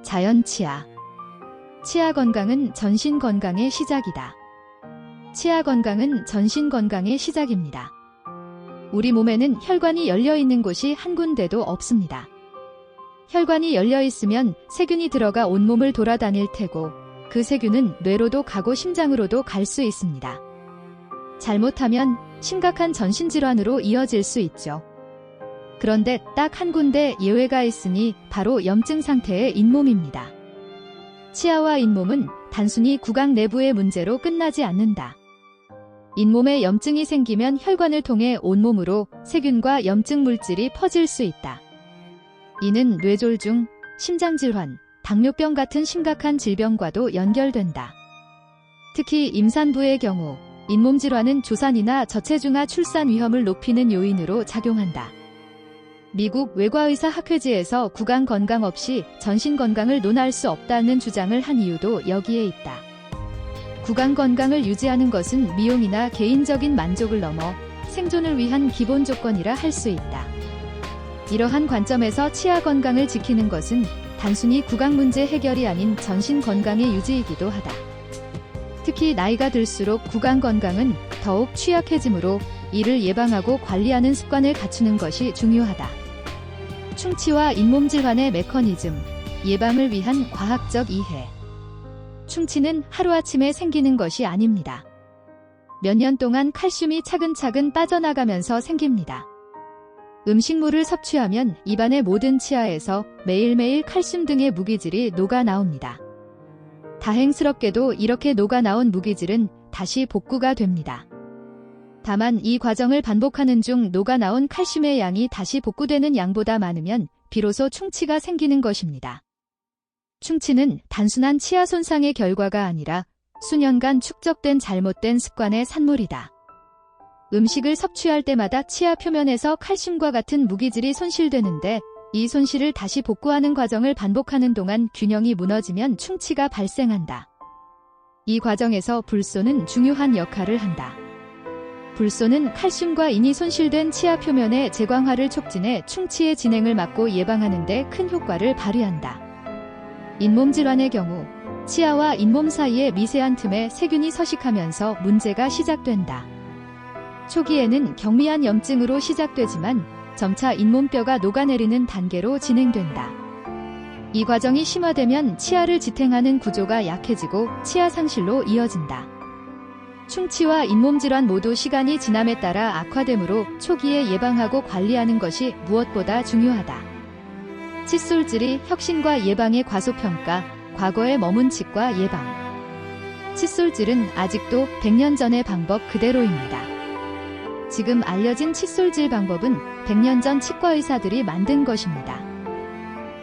자연 치아. 치아 건강은 전신 건강의 시작이다. 치아 건강은 전신 건강의 시작입니다. 우리 몸에는 혈관이 열려 있는 곳이 한 군데도 없습니다. 혈관이 열려 있으면 세균이 들어가 온몸을 돌아다닐 테고 그 세균은 뇌로도 가고 심장으로도 갈 수 있습니다. 잘못하면 심각한 전신질환으로 이어질 수 있죠. 그런데 딱 한 군데 예외가 있으니 바로 염증 상태의 잇몸입니다. 치아와 잇몸은 단순히 구강 내부의 문제로 끝나지 않는다. 잇몸에 염증이 생기면 혈관을 통해 온몸으로 세균과 염증 물질이 퍼질 수 있다. 이는 뇌졸중, 심장질환, 당뇨병 같은 심각한 질병과도 연결된다. 특히 임산부의 경우 잇몸 질환은 조산이나 저체중아 출산 위험을 높이는 요인으로 작용한다. 미국 외과의사 학회지에서 구강 건강 없이 전신 건강을 논할 수 없다는 주장을 한 이유도 여기에 있다. 구강 건강을 유지하는 것은 미용이나 개인적인 만족을 넘어 생존을 위한 기본 조건이라 할 수 있다. 이러한 관점에서 치아 건강을 지키는 것은 단순히 구강 문제 해결이 아닌 전신 건강의 유지이기도 하다. 특히 나이가 들수록 구강 건강은 더욱 취약해지므로 이를 예방하고 관리하는 습관을 갖추는 것이 중요하다. 충치와 잇몸 질환의 메커니즘, 예방을 위한 과학적 이해. 충치는 하루아침에 생기는 것이 아닙니다. 몇 년 동안 칼슘이 차근차근 빠져나가면서 생깁니다. 음식물을 섭취하면 입안의 모든 치아에서 매일매일 칼슘 등의 무기질이 녹아 나옵니다. 다행스럽게도 이렇게 녹아 나온 무기질은 다시 복구가 됩니다. 다만 이 과정을 반복하는 중 녹아 나온 칼슘의 양이 다시 복구되는 양보다 많으면 비로소 충치가 생기는 것입니다. 충치는 단순한 치아 손상의 결과가 아니라 수년간 축적된 잘못된 습관의 산물이다. 음식을 섭취할 때마다 치아 표면에서 칼슘과 같은 무기질이 손실되는데 이 손실을 다시 복구하는 과정을 반복하는 동안 균형이 무너지면 충치가 발생한다. 이 과정에서 불소는 중요한 역할을 한다. 불소는 칼슘과 인이 손실된 치아 표면의 재광화를 촉진해 충치의 진행을 막고 예방하는 데 큰 효과를 발휘한다. 잇몸 질환의 경우 치아와 잇몸 사이의 미세한 틈에 세균이 서식하면서 문제가 시작된다. 초기에는 경미한 염증으로 시작되지만 점차 잇몸뼈가 녹아내리는 단계로 진행된다. 이 과정이 심화되면 치아를 지탱하는 구조가 약해지고 치아 상실로 이어진다. 충치와 잇몸 질환 모두 시간이 지남에 따라 악화되므로 초기에 예방하고 관리하는 것이 무엇보다 중요하다. 칫솔질이 혁신과 예방의 과소평가, 과거에 머문 치과 예방. 칫솔질은 아직도 100년 전의 방법 그대로입니다. 지금 알려진 칫솔질 방법은 100년 전 치과 의사들이 만든 것입니다.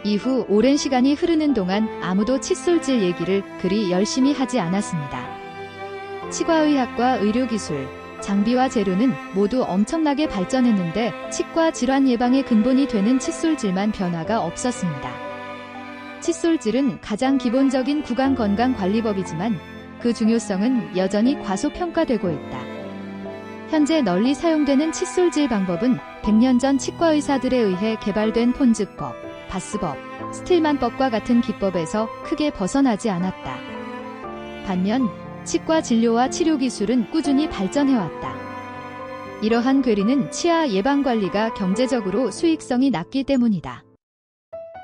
이후 오랜 시간이 흐르는 동안 아무도 칫솔질 얘기를 그리 열심히 하지 않았습니다. 치과의학과 의료기술, 장비와 재료는 모두 엄청나게 발전했는데 치과 질환 예방의 근본이 되는 칫솔질만 변화가 없었습니다. 칫솔질은 가장 기본적인 구강 건강 관리법이지만 그 중요성은 여전히 과소평가되고 있다. 현재 널리 사용되는 칫솔질 방법은 100년 전 치과 의사들에 의해 개발된 폰즈법, 바스법, 스틸만법과 같은 기법에서 크게 벗어나지 않았다. 반면 치과 진료와 치료 기술은 꾸준히 발전해왔다. 이러한 괴리는 치아 예방 관리가 경제적으로 수익성이 낮기 때문이다.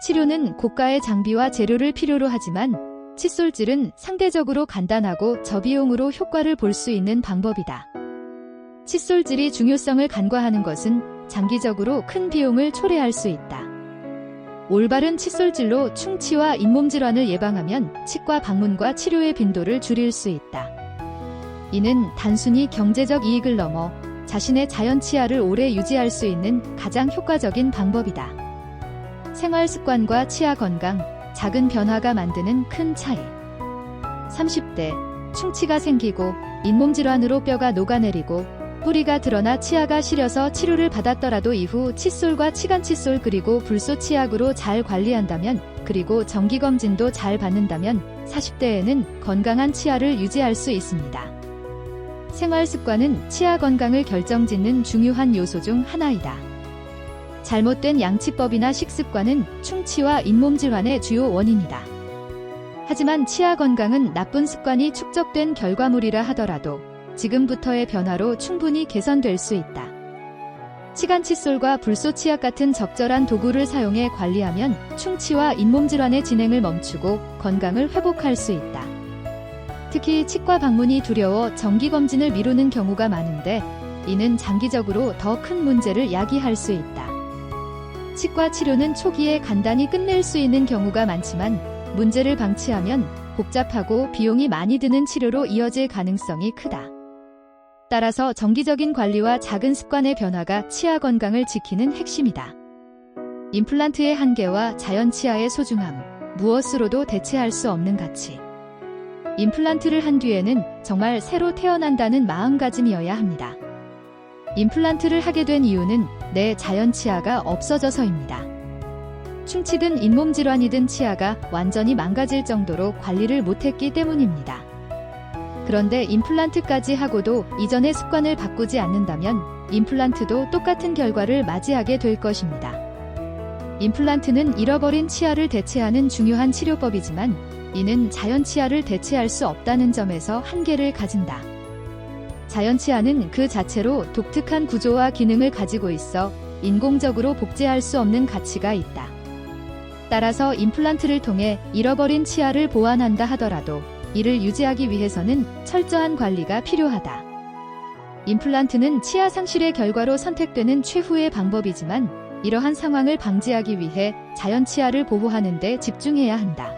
치료는 고가의 장비와 재료를 필요로 하지만 칫솔질은 상대적으로 간단하고 저비용으로 효과를 볼 수 있는 방법이다. 칫솔질이 중요성을 간과하는 것은 장기적으로 큰 비용을 초래할 수 있다. 올바른 칫솔질로 충치와 잇몸 질환을 예방하면 치과 방문과 치료의 빈도를 줄일 수 있다. 이는 단순히 경제적 이익을 넘어 자신의 자연 치아를 오래 유지할 수 있는 가장 효과적인 방법이다. 생활 습관과 치아 건강, 작은 변화가 만드는 큰 차이. 30대, 충치가 생기고 잇몸 질환으로 뼈가 녹아내리고 뿌리가 드러나 치아가 시려서 치료를 받았더라도 이후 칫솔과 치간 칫솔 그리고 불소 치약으로 잘 관리한다면 그리고 정기검진도 잘 받는다면 40대에는 건강한 치아를 유지할 수 있습니다. 생활 습관은 치아 건강을 결정짓는 중요한 요소 중 하나이다. 잘못된 양치법이나 식습관은 충치와 잇몸 질환의 주요 원인이다. 하지만 치아 건강은 나쁜 습관이 축적된 결과물이라 하더라도 지금부터의 변화로 충분히 개선될 수 있다. 치간 칫솔과 불소 치약 같은 적절한 도구를 사용해 관리하면 충치와 잇몸 질환의 진행을 멈추고 건강을 회복할 수 있다. 특히 치과 방문이 두려워 정기검진을 미루는 경우가 많은데 이는 장기적으로 더 큰 문제를 야기할 수 있다. 치과 치료는 초기에 간단히 끝낼 수 있는 경우가 많지만 문제를 방치하면 복잡하고 비용이 많이 드는 치료로 이어질 가능성이 크다. 따라서 정기적인 관리와 작은 습관의 변화가 치아 건강을 지키는 핵심이다. 임플란트의 한계와 자연 치아의 소중함, 무엇으로도 대체할 수 없는 가치. 임플란트를 한 뒤에는 정말 새로 태어난다는 마음가짐이어야 합니다. 임플란트를 하게 된 이유는 내 자연 치아가 없어져서입니다. 충치든 잇몸 질환이든 치아가 완전히 망가질 정도로 관리를 못했기 때문입니다. 그런데 임플란트까지 하고도 이전의 습관을 바꾸지 않는다면 임플란트도 똑같은 결과를 맞이하게 될 것입니다. 임플란트는 잃어버린 치아를 대체하는 중요한 치료법이지만 이는 자연 치아를 대체할 수 없다는 점에서 한계를 가진다. 자연 치아는 그 자체로 독특한 구조와 기능을 가지고 있어 인공적으로 복제할 수 없는 가치가 있다. 따라서 임플란트를 통해 잃어버린 치아를 보완한다 하더라도 이를 유지하기 위해서는 철저한 관리가 필요하다. 임플란트는 치아 상실의 결과로 선택되는 최후의 방법이지만 이러한 상황을 방지하기 위해 자연 치아를 보호하는 데 집중해야 한다.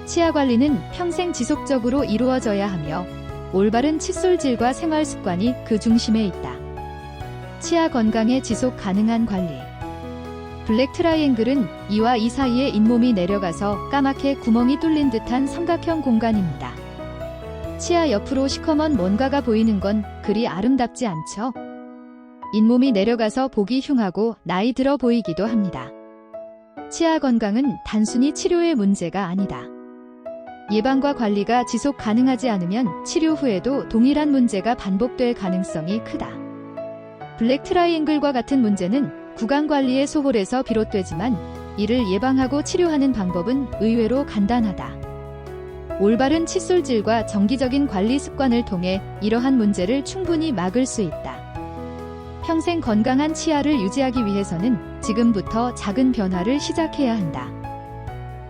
치아 관리는 평생 지속적으로 이루어져야 하며 올바른 칫솔질과 생활 습관이 그 중심에 있다. 치아 건강의 지속 가능한 관리. 블랙 트라이앵글은 이와 이 사이에 잇몸이 내려가서 까맣게 구멍이 뚫린 듯한 삼각형 공간입니다. 치아 옆으로 시커먼 뭔가가 보이는 건 그리 아름답지 않죠? 잇몸이 내려가서 보기 흉하고 나이 들어 보이기도 합니다. 치아 건강은 단순히 치료의 문제가 아니다. 예방과 관리가 지속 가능하지 않으면 치료 후에도 동일한 문제가 반복될 가능성이 크다. 블랙 트라이앵글과 같은 문제는 구강관리의 소홀에서 비롯되지만 이를 예방하고 치료하는 방법은 의외로 간단하다. 올바른 칫솔질과 정기적인 관리 습관을 통해 이러한 문제를 충분히 막을 수 있다. 평생 건강한 치아를 유지하기 위해서는 지금부터 작은 변화를 시작해야 한다.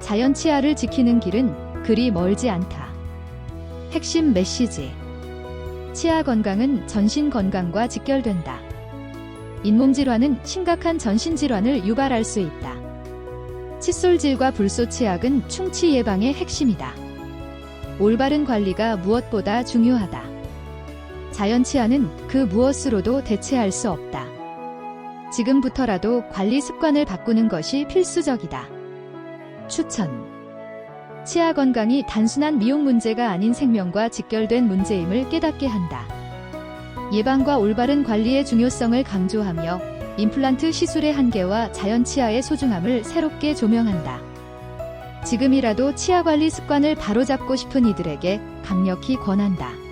자연 치아를 지키는 길은 그리 멀지 않다. 핵심 메시지. 치아 건강은 전신 건강과 직결된다. 잇몸 질환은 심각한 전신 질환을 유발할 수 있다. 칫솔질과 불소 치약은 충치 예방의 핵심이다. 올바른 관리가 무엇보다 중요하다. 자연 치아는 그 무엇으로도 대체할 수 없다. 지금부터라도 관리 습관을 바꾸는 것이 필수적이다. 추천. 치아 건강이 단순한 미용 문제가 아닌 생명과 직결된 문제임을 깨닫게 한다. 예방과 올바른 관리의 중요성을 강조하며 임플란트 시술의 한계와 자연 치아의 소중함을 새롭게 조명한다. 지금이라도 치아 관리 습관을 바로잡고 싶은 이들에게 강력히 권한다.